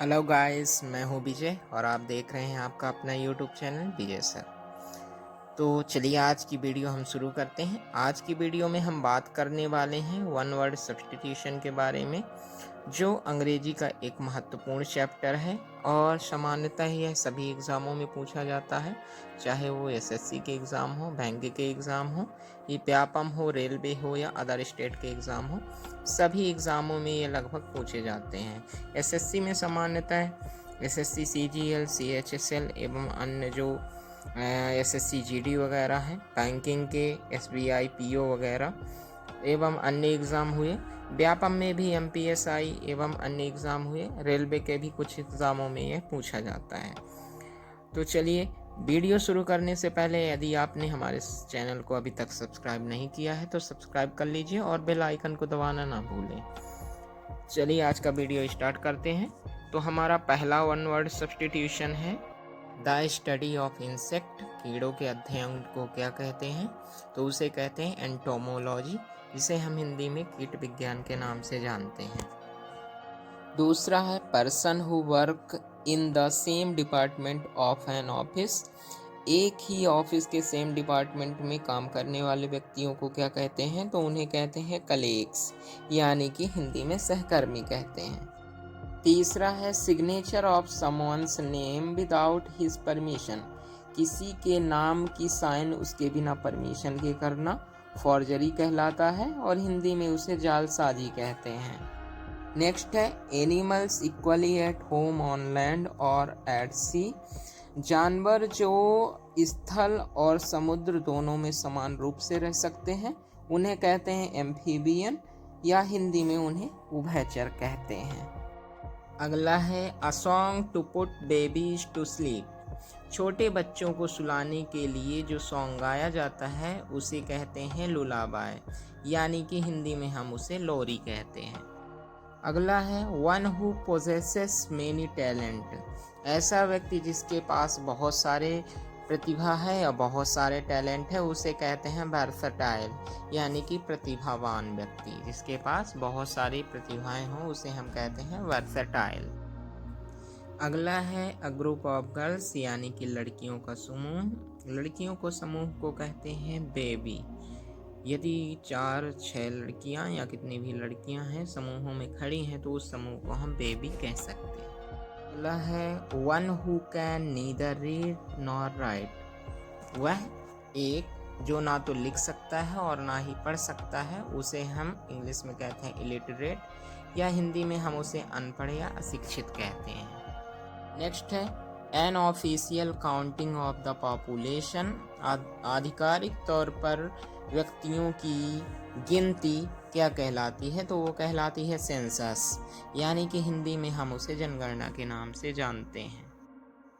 Hello guys, मैं हूँ विजय और आप देख रहे हैं आपका अपना यूट्यूब चैनल विजय सर। तो चलिए आज की वीडियो हम शुरू करते हैं। आज की वीडियो में हम बात करने वाले हैं वन वर्ड सब्स्टिट्यूशन के बारे में, जो अंग्रेजी का एक महत्वपूर्ण चैप्टर है और सामान्यतः यह सभी एग्ज़ामों में पूछा जाता है, चाहे वो एसएससी के एग्ज़ाम हो, बैंक के एग्ज़ाम हो, ये व्यापम हो, रेलवे हो या अदर स्टेट के एग्ज़ाम हो, सभी एग्ज़ामों में ये लगभग पूछे जाते हैं। एसएससी में सामान्यतः एसएससी सीजीएल, सीएचएसएल एवं अन्य जो एसएससी जीडी वगैरह हैं, बैंकिंग के एसबीआई पीओ वगैरह एवं अन्य एग्ज़ाम हुए। व्यापम में भी एमपीएसआई एवं अन्य एग्ज़ाम हुए। रेलवे के भी कुछ एग्ज़ामों में यह पूछा जाता है। तो चलिए वीडियो शुरू करने से पहले यदि आपने हमारे चैनल को अभी तक सब्सक्राइब नहीं किया है तो सब्सक्राइब कर लीजिए और बेल आइकन को दबाना ना भूलें। चलिए आज का वीडियो स्टार्ट करते हैं। तो हमारा पहला वन वर्ड सब्स्टिट्यूशन है द स्टडी ऑफ इंसेक्ट। कीड़ों के अध्ययन को क्या कहते हैं? तो उसे कहते हैं एंटोमोलॉजी, जिसे हम हिंदी में कीट विज्ञान के नाम से जानते हैं। दूसरा है person who work in the same department of an office. एक ही ऑफिस के सेम डिपार्टमेंट में काम करने वाले व्यक्तियों को क्या कहते हैं? तो उन्हें कहते हैं कलीग्स, यानी कि हिंदी में सहकर्मी कहते हैं। तीसरा है signature of someone's name without his permission. किसी के नाम की साइन उसके बिना परमिशन के करना फॉर्जरी कहलाता है और हिंदी में उसे जालसाजी कहते हैं। नेक्स्ट है animals equally at home on land और एट सी। जानवर जो स्थल और समुद्र दोनों में समान रूप से रह सकते हैं उन्हें कहते हैं एम्फीबियन, या हिंदी में उन्हें उभयचर कहते हैं। अगला है a song to put babies to sleep. छोटे बच्चों को सुलाने के लिए जो सॉन्ग गाया जाता है उसे कहते हैं लुलाबाय, यानी कि हिंदी में हम उसे लोरी कहते हैं। अगला है one who possesses many talent. ऐसा व्यक्ति जिसके पास बहुत सारे प्रतिभा है या बहुत सारे टैलेंट है उसे कहते हैं वर्सटाइल, यानी कि प्रतिभावान व्यक्ति। जिसके पास बहुत सारी प्रतिभाएं हों उसे हम कहते हैं वर्सटाइल। अगला है अ ग्रुप ऑफ गर्ल्स, यानी कि लड़कियों का समूह। लड़कियों को समूह को कहते हैं बेबी। यदि 4-6 लड़कियां या कितनी भी लड़कियां हैं समूहों में खड़ी हैं तो उस समूह को हम बेबी कह सकते हैं। अगला है one who can neither read nor right. वह एक जो ना तो लिख सकता है और ना ही पढ़ सकता है उसे हम इंग्लिश में कहते हैं इलिटरेट, या हिंदी में हम उसे अनपढ़ या अशिक्षित कहते हैं। नेक्स्ट है an official counting of the population. आधिकारिक तौर पर व्यक्तियों की गिनती क्या कहलाती है? तो वो कहलाती है सेंसस, यानी कि हिंदी में हम उसे जनगणना के नाम से जानते हैं।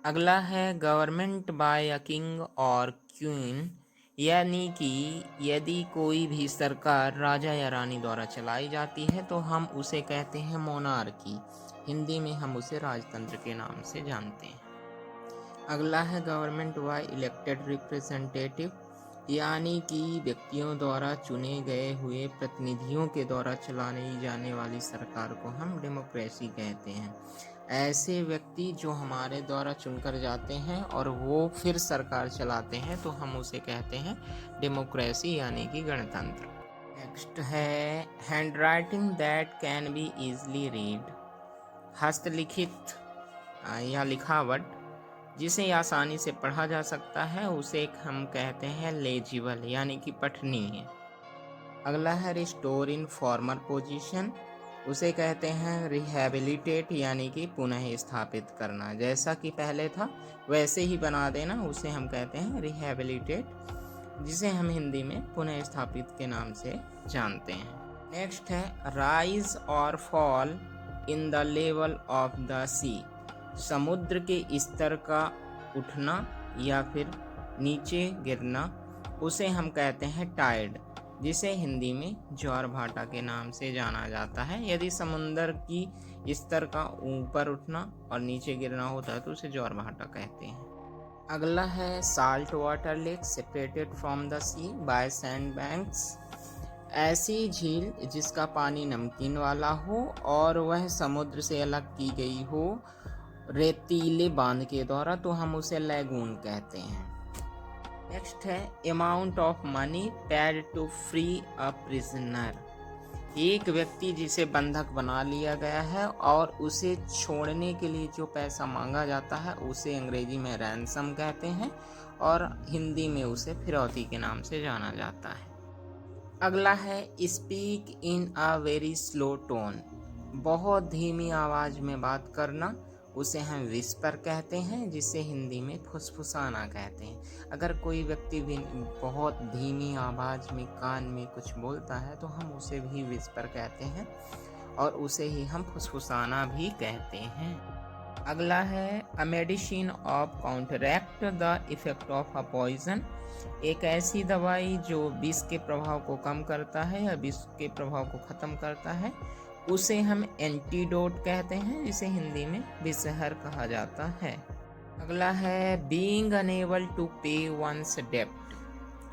अगला है गवर्नमेंट बाय अ किंग और क्वीन, यानी कि यदि कोई भी सरकार राजा या रानी द्वारा चलाई जाती है तो हम उसे कहते हैं मोनार्की। हिंदी में हम उसे राजतंत्र के नाम से जानते हैं। अगला है गवर्नमेंट बाय इलेक्टेड रिप्रेजेंटेटिव, यानी कि व्यक्तियों द्वारा चुने गए हुए प्रतिनिधियों के द्वारा चलाई जाने वाली सरकार को हम डेमोक्रेसी कहते हैं। ऐसे व्यक्ति जो हमारे द्वारा चुनकर जाते हैं और वो फिर सरकार चलाते हैं तो हम उसे कहते हैं डेमोक्रेसी, यानी कि गणतंत्र। नेक्स्ट है hand writing that can be easily read. हस्तलिखित या लिखावट जिसे आसानी से पढ़ा जा सकता है उसे हम कहते हैं लेजिबल, यानी कि पठनीय। अगला है रिस्टोर इन फॉर्मर पोजीशन। उसे कहते हैं रिहैबिलिटेट, यानी कि पुनः स्थापित करना। जैसा कि पहले था वैसे ही बना देना, उसे हम कहते हैं रिहैबिलिटेट, जिसे हम हिंदी में पुनः स्थापित के नाम से जानते हैं। नेक्स्ट है राइज और fall in the level of the sea. समुद्र के स्तर का उठना या फिर नीचे गिरना उसे हम कहते हैं टाइड, जिसे हिंदी में ज्वार भाटा के नाम से जाना जाता है। यदि समुद्र की स्तर का ऊपर उठना और नीचे गिरना होता है तो उसे ज्वार भाटा कहते हैं। अगला है salt water lake separated from the sea by sand banks. ऐसी झील जिसका पानी नमकीन वाला हो और वह समुद्र से अलग की गई हो रेतीले बांध के द्वारा, तो हम उसे लैगून कहते हैं। नेक्स्ट है amount of money paid to free a prisoner. एक व्यक्ति जिसे बंधक बना लिया गया है और उसे छोड़ने के लिए जो पैसा मांगा जाता है उसे अंग्रेजी में रैंसम कहते हैं और हिंदी में उसे फिरौती के नाम से जाना जाता है। अगला है speak in a very slow tone. बहुत धीमी आवाज में बात करना, उसे हम विस्पर कहते हैं, जिसे हिंदी में फुसफुसाना कहते हैं। अगर कोई व्यक्ति भी बहुत धीमी आवाज में कान में कुछ बोलता है तो हम उसे भी विस्पर कहते हैं और उसे ही हम फुसफुसाना भी कहते हैं। अगला है a medicine of counteract the effect of a poison. एक ऐसी दवाई जो विष के प्रभाव को कम करता है या विष के प्रभाव को खत्म करता है, उसे हम एंटीडोट कहते हैं, जिसे हिंदी में विषहर कहा जाता है। अगला है बीइंग अनेबल टू पे वंस डेब्ट।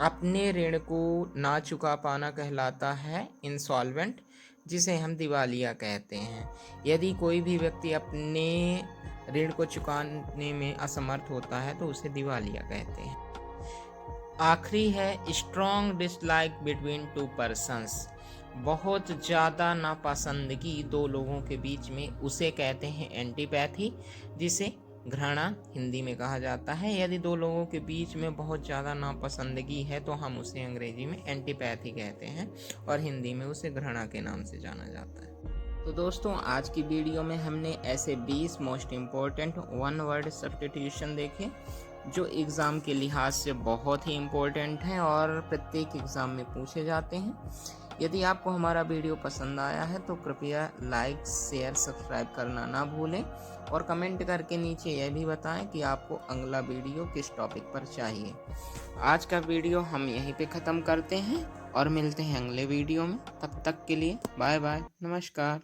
अपने ऋण को ना चुका पाना कहलाता है इंसॉल्वेंट, जिसे हम दिवालिया कहते हैं। यदि कोई भी व्यक्ति अपने ऋण को चुकाने में असमर्थ होता है तो उसे दिवालिया कहते हैं। आखिरी है strong dislike between two persons. बहुत ज़्यादा नापसंदगी दो लोगों के बीच में, उसे कहते हैं एंटीपैथी, जिसे घृणा हिंदी में कहा जाता है। यदि दो लोगों के बीच में बहुत ज़्यादा नापसंदगी है तो हम उसे अंग्रेजी में एंटीपैथी कहते हैं और हिंदी में उसे घृणा के नाम से जाना जाता है। तो दोस्तों, आज की वीडियो में हमने ऐसे 20 most important one word substitution देखे जो एग्ज़ाम के लिहाज से बहुत ही इम्पोर्टेंट हैं और प्रत्येक एग्ज़ाम में पूछे जाते हैं। यदि आपको हमारा वीडियो पसंद आया है तो कृपया लाइक, शेयर, सब्सक्राइब करना ना भूलें और कमेंट करके नीचे यह भी बताएं कि आपको अगला वीडियो किस टॉपिक पर चाहिए। आज का वीडियो हम यहीं पे ख़त्म करते हैं और मिलते हैं अगले वीडियो में। तब तक के लिए बाय बाय, नमस्कार।